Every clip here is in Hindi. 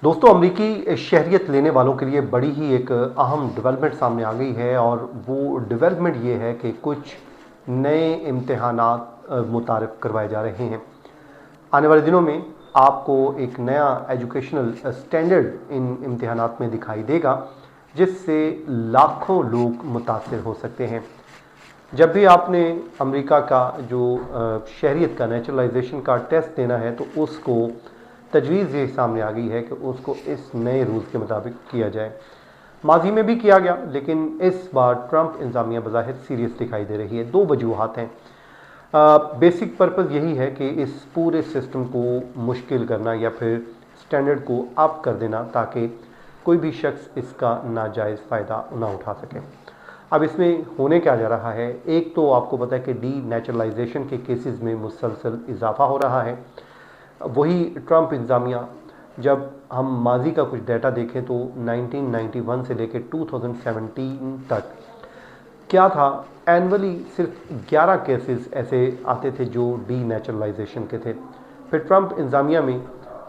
दोस्तों, अमरीकी शहरियत लेने वालों के लिए बड़ी ही एक अहम डेवलपमेंट सामने आ गई है और वो डेवलपमेंट ये है कि कुछ नए इम्तहानात मुतारिफ करवाए जा रहे हैं। आने वाले दिनों में आपको एक नया एजुकेशनल स्टैंडर्ड इन इम्तहानात में दिखाई देगा, जिससे लाखों लोग मुतासिर हो सकते हैं। जब भी आपने अमेरिका का जो शहरियत का नेचुरलाइजेशन का टेस्ट देना है, तो उसको तजवीज़ ये सामने आ गई है कि उसको इस नए रूल्स के मुताबिक किया जाए। माजी में भी किया गया, लेकिन इस बार ट्रंप इंतज़ामिया बज़ाहिर सीरियस दिखाई दे रही है। दो वजूहात हैं। बेसिक पर्पज़ यही है कि इस पूरे सिस्टम को मुश्किल करना या फिर स्टैंडर्ड को अप कर देना, ताकि कोई भी शख्स इसका नाजायज़ फ़ायदा ना उठा सके। अब इसमें होने क्या जा रहा है, एक तो आपको पता है कि डी नेचुरलाइजेशन के केसेस में मुसलसल इजाफा हो रहा है। वही ट्रंप इंतज़ामिया, जब हम माजी का कुछ डाटा देखें तो 1991 से लेकर 2017 तक क्या था, एनुअली सिर्फ 11 केसेस ऐसे आते थे जो डी नेचुरलाइजेशन के थे। फिर ट्रंप इंतज़ामिया में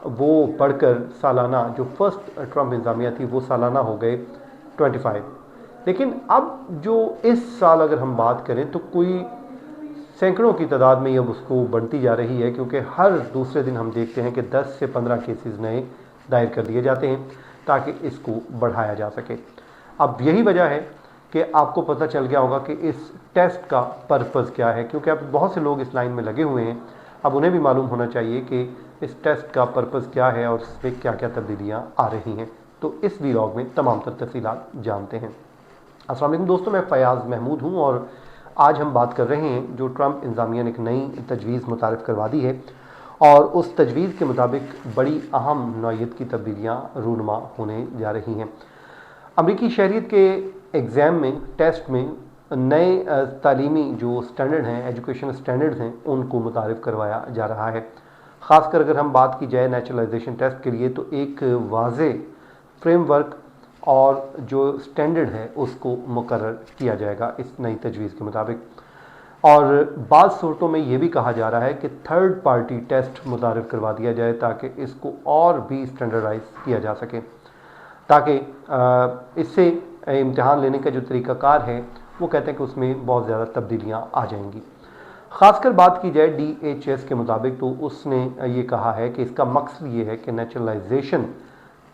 वो बढ़कर सालाना, जो फर्स्ट ट्रंप इंतज़ामिया थी वो सालाना हो गए 25। लेकिन अब जो इस साल अगर हम बात करें तो कोई सैकड़ों की तादाद में ये उसको बढ़ती जा रही है, क्योंकि हर दूसरे दिन हम देखते हैं कि 10 से 15 केसेस नए दायर कर दिए जाते हैं ताकि इसको बढ़ाया जा सके। अब यही वजह है कि आपको पता चल गया होगा कि इस टेस्ट का पर्पज़ क्या है, क्योंकि अब बहुत से लोग इस लाइन में लगे हुए हैं। अब उन्हें भी मालूम होना चाहिए कि इस टेस्ट का पर्पज़ क्या है और इसमें क्या क्या तब्दीलियाँ आ रही हैं। तो इस वीलॉग में तमाम तर तफसीलात जानते हैं। अस्सलाम वालेकुम दोस्तों, मैं फ़याज़ महमूद हूँ और आज हम बात कर रहे हैं जो ट्रंप इंतज़ामिया ने एक नई तजवीज़ मुतारिफ़ करवा दी है, और उस तजवीज़ के मुताबिक बड़ी अहम नौइयत की तब्दीलियाँ रूनमा होने जा रही हैं। अमरीकी शहरियत के एग्ज़ाम में, टेस्ट में नए तालीमी जो स्टैंडर्ड हैं, एजुकेशन स्टैंडर्ड्स हैं, उनको मुतारिफ़ करवाया जा रहा है। ख़ासकर अगर हम बात की जाए नेचुरलाइजेशन टेस्ट के लिए, तो एक वाज़े फ्रेमवर्क और जो स्टैंडर्ड है उसको मुकर्रर किया जाएगा इस नई तजवीज़ के मुताबिक। और बाज़ सूरतों में ये भी कहा जा रहा है कि थर्ड पार्टी टेस्ट मुतारिफ़ करवा दिया जाए ताकि इसको और भी स्टैंडर्डाइज किया जा सके, ताकि इससे इम्तिहान लेने का जो तरीक़ाकार है वो कहते हैं कि उसमें बहुत ज़्यादा तब्दीलियाँ आ जाएंगी। ख़ासकर बात की जाए DHS के मुताबिक, तो उसने ये कहा है कि इसका मकसद ये है कि नेचुरलाइजेशन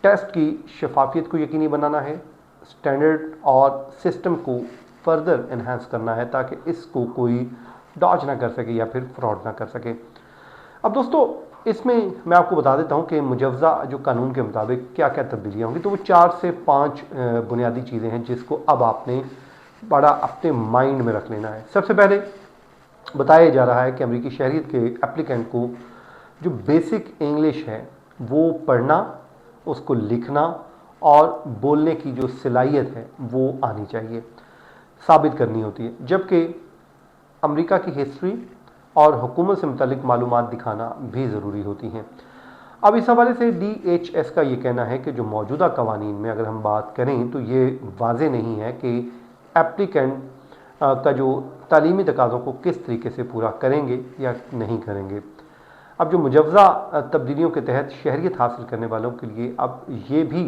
टेस्ट की शफाफियत को यकीनी बनाना है, स्टैंडर्ड और सिस्टम को फर्दर इन्हांस करना है ताकि इसको कोई डॉज ना कर सके या फिर फ्रॉड ना कर सके। अब दोस्तों, इसमें मैं आपको बता देता हूं कि मुजवज़ा जो कानून के मुताबिक क्या क्या तब्दीलियाँ होंगी। तो वो 4 से 5 बुनियादी चीज़ें हैं जिसको अब आपने बड़ा अपने माइंड में रख लेना है। सबसे पहले बताया जा रहा है कि अमरीकी शहरियत के एप्लीकेंट को जो बेसिक इंग्लिश है वो पढ़ना, उसको लिखना और बोलने की जो सलाहियत है वो आनी चाहिए, साबित करनी होती है। जबकि अमेरिका की हिस्ट्री और हुकूमत से मुतल्लिक मालूमात दिखाना भी ज़रूरी होती हैं। अब इस हवाले से DHS का ये कहना है कि जो मौजूदा कवानीन में अगर हम बात करें तो ये वाज़े नहीं है कि एप्लीकेंट का जो तालीमी तकाज़ों को किस तरीके से पूरा करेंगे या नहीं करेंगे। अब जो मुजवज़ा तब्दीलियों के तहत शहरियत हासिल करने वालों के लिए अब ये भी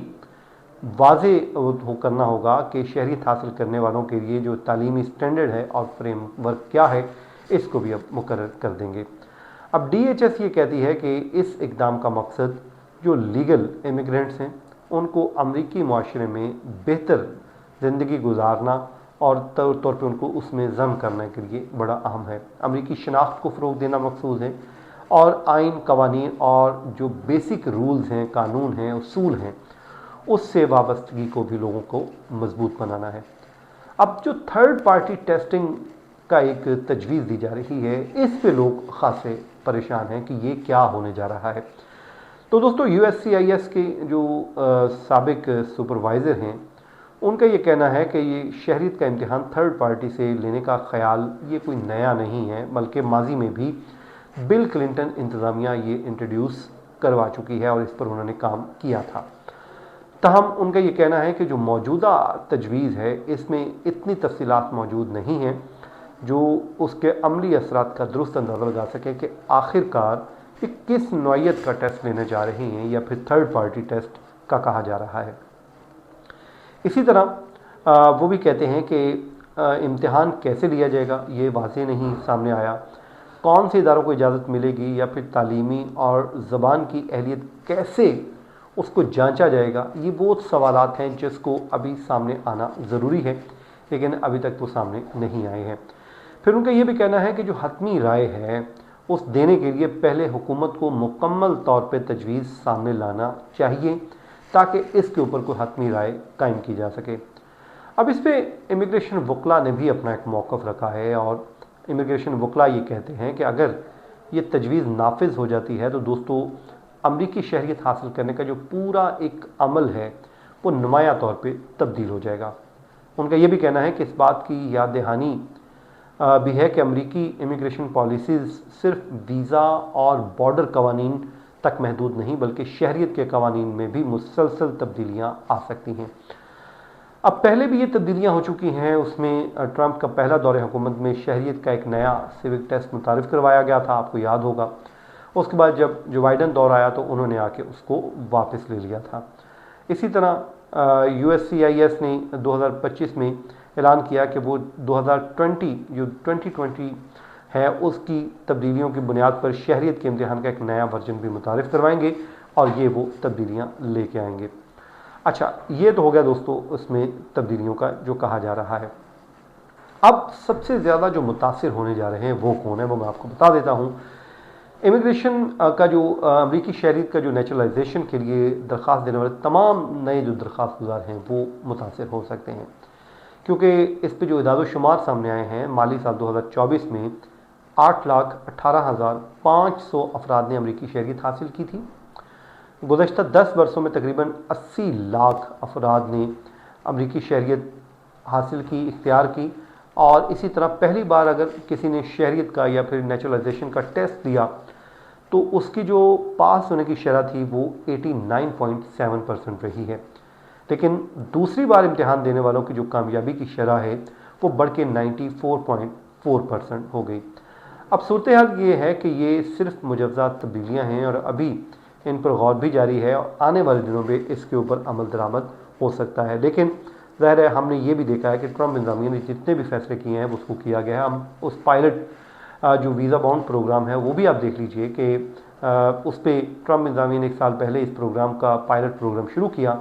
वाज़े करना होगा कि शहरियत हासिल करने वालों के लिए जो तालीमी स्टैंडर्ड है और फ्रेमवर्क क्या है, इसको भी अब मुकर्रर कर देंगे। अब DHS ये कहती है कि इस इक़दाम का मकसद जो लीगल इमिग्रेंट्स हैं उनको अमरीकी माशरे में बेहतर ज़िंदगी गुजारना और तौर पर उनको उसमें ज़म करने के लिए बड़ा अहम है। अमरीकी शनाख्त को फ़रोग़ देना मकसूद है और आइन, कवानीन और जो बेसिक रूल्स हैं, कानून हैं, उसूल हैं, उससे वाबस्तगी को भी लोगों को मजबूत बनाना है। अब जो थर्ड पार्टी टेस्टिंग का एक तजवीज़ दी जा रही है, इस पे लोग खासे परेशान हैं कि ये क्या होने जा रहा है। तो दोस्तों, USCIS के जो साबिक सुपरवाइज़र हैं, उनका ये कहना है कि ये शहरियत का इम्तिहान थर्ड पार्टी से लेने का ख्याल ये कोई नया नहीं है, बल्कि माजी में भी बिल क्लिंटन इंतज़ामिया ये इंट्रोड्यूस करवा चुकी है और इस पर उन्होंने काम किया था। तहम उनका ये कहना है कि जो मौजूदा तजवीज़ है इसमें इतनी तफसीलात मौजूद नहीं हैं जो उसके अमली असरात का दुरुस्त अंदाज़ा लगा सकें कि आखिरकार ये किस नौइयत का टेस्ट लेने जा रहे हैं या फिर थर्ड पार्टी टेस्ट का कहा जा रहा है। इसी तरह वो भी कहते हैं कि इम्तिहान कैसे लिया जाएगा ये वाज़ेह नहीं सामने आया। कौन से इदारों को इजाज़त मिलेगी या फिर तालीमी और ज़बान की अहलियत कैसे उसको जांचा जाएगा, ये बहुत सवालात हैं जिसको अभी सामने आना ज़रूरी है, लेकिन अभी तक तो सामने नहीं आए हैं। फिर उनका ये भी कहना है कि जो हतमी राय है उस देने के लिए पहले हुकूमत को मुकम्मल तौर पे तजवीज़ सामने लाना चाहिए ताकि इसके ऊपर कोई हतमी राय कायम की जा सके। अब इस पर इमिग्रेशन वकला ने भी अपना एक मौक़िफ़ रखा है और इमिग्रेशन वकला ये कहते हैं कि अगर ये तजवीज़ नाफिज हो जाती है तो दोस्तों अमरीकी शहरियत हासिल करने का जो पूरा एक अमल है वो नुमाया तौर पे तब्दील हो जाएगा। उनका ये भी कहना है कि इस बात की याद दहानी भी है कि अमरीकी इमिग्रेशन पॉलिसीज़ सिर्फ वीज़ा और बॉर्डर कवानीन तक महदूद नहीं बल्कि शहरियत के कवानीन में भी मुसलसल तब्दीलियाँ आ सकती हैं। अब पहले भी ये तब्दीलियाँ हो चुकी हैं। उसमें ट्रंप का पहला दौरे हुकूमत में शहरियत का एक नया सिविक टेस्ट मुतारिफ़ करवाया गया था, आपको याद होगा। उसके बाद जब जो बाइडन दौर आया तो उन्होंने आके उसको वापस ले लिया था। इसी तरह USCIS ने 2025 में ऐलान किया कि वो 2020 जो 2020 है उसकी तब्दीलियों की बुनियाद पर शहरियत के इम्तिहान का एक नया वर्जन भी मुतारिफ़ करवाएंगे और ये वो तब्दीलियाँ लेके आएंगे। अच्छा, ये तो हो गया दोस्तों उसमें तब्दीलियों का जो कहा जा रहा है। अब सबसे ज़्यादा जो मुतासिर होने जा रहे हैं वो कौन है, वो मैं आपको बता देता हूँ। इमिग्रेशन का जो अमरीकी शहरियत का जो नेचुरलाइजेशन के लिए दरख्वास्त देने वाले तमाम नए जो दरख्वास्त गुजार हैं वो मुतासिर हो सकते हैं, क्योंकि इस पे जो इदाद-ओ-शुमार सामने आए हैं माली साल 2024 में 8,18,500 अफराद ने अमरीकी शहरियत हासिल की थी। गुज़श्ता 10 वर्षों में तकरीबन 80 लाख अफराद ने अमरीकी शहरियत हासिल की, इख्तियार की। और इसी तरह पहली बार अगर किसी ने शहरियत का या फिर नेचुरलाइजेशन का टेस्ट दिया तो उसकी जो पास होने की शरह थी वो 89.7% रही है, लेकिन दूसरी बार इम्तिहान देने वालों की जो कामयाबी की शरह है वो बढ़ के 94.4% हो गई। अब सूरत हाल ये है कि ये सिर्फ मुजव्वज़ा तब्दीलियाँ हैं और अभी इन पर गौर भी जारी है और आने वाले दिनों में इसके ऊपर अमल दरामद हो सकता है। लेकिन ज़ाहिर है हमने ये भी देखा है कि ट्रंप इंतज़ामिया ने जितने भी फैसले किए हैं उसको किया गया है। हम उस पायलट जो वीज़ा बाउंड प्रोग्राम है वो भी आप देख लीजिए कि उस पर ट्रंप इंतज़ामिया ने 1 साल पहले इस प्रोग्राम का पायलट प्रोग्राम शुरू किया,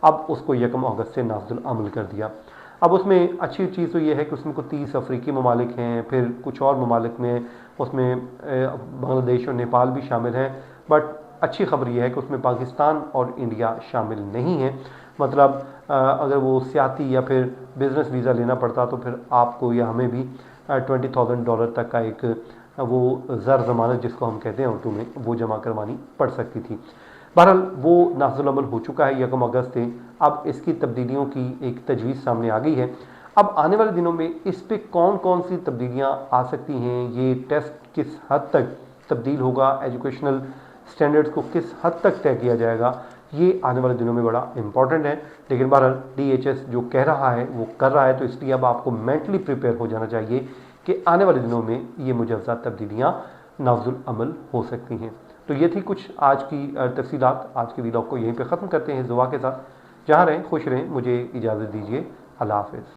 अब उसको 1 अगस्त से नाज़िल अमल कर दिया। अब उसमें अच्छी चीज़ तो ये है कि उसमें कुछ 30 अफ्रीकी ममालिक हैं, फिर कुछ और ममालिक में उसमें बांग्लादेश और नेपाल भी शामिल हैं। बट अच्छी खबर यह है कि उसमें पाकिस्तान और इंडिया शामिल नहीं है। मतलब अगर वो सियाती या फिर बिज़नेस वीज़ा लेना पड़ता तो फिर आपको या हमें भी $20,000 तक का एक वो ज़र ज़मानत जिसको हम कहते हैं उर्दू में, वो जमा करवानी पड़ सकती थी। बहरहाल वो नाज़िल अमल हो चुका है 1 अगस्त से। अब इसकी तब्दीलियों की एक तजवीज़ सामने आ गई है। अब आने वाले दिनों में इस पर कौन कौन सी तब्दीलियाँ आ सकती हैं, ये टेस्ट किस हद तक तब्दील होगा, एजुकेशनल स्टैंडर्ड्स को किस हद तक तय किया जाएगा, ये आने वाले दिनों में बड़ा इंपॉर्टेंट है। लेकिन बहरहाल DHS जो कह रहा है वो कर रहा है, तो इसलिए अब आपको मेंटली प्रिपेयर हो जाना चाहिए कि आने वाले दिनों में ये मुजव्वज़ा तब्दीलियाँ नाज़िल अमल हो सकती हैं। तो ये थी कुछ आज की तफसीलात। आज के वीडियो को यहीं पे ख़त्म करते हैं इस दुआ के साथ। जहाँ रहें खुश रहें, मुझे इजाज़त दीजिए। अल्लाह हाफ़िज़।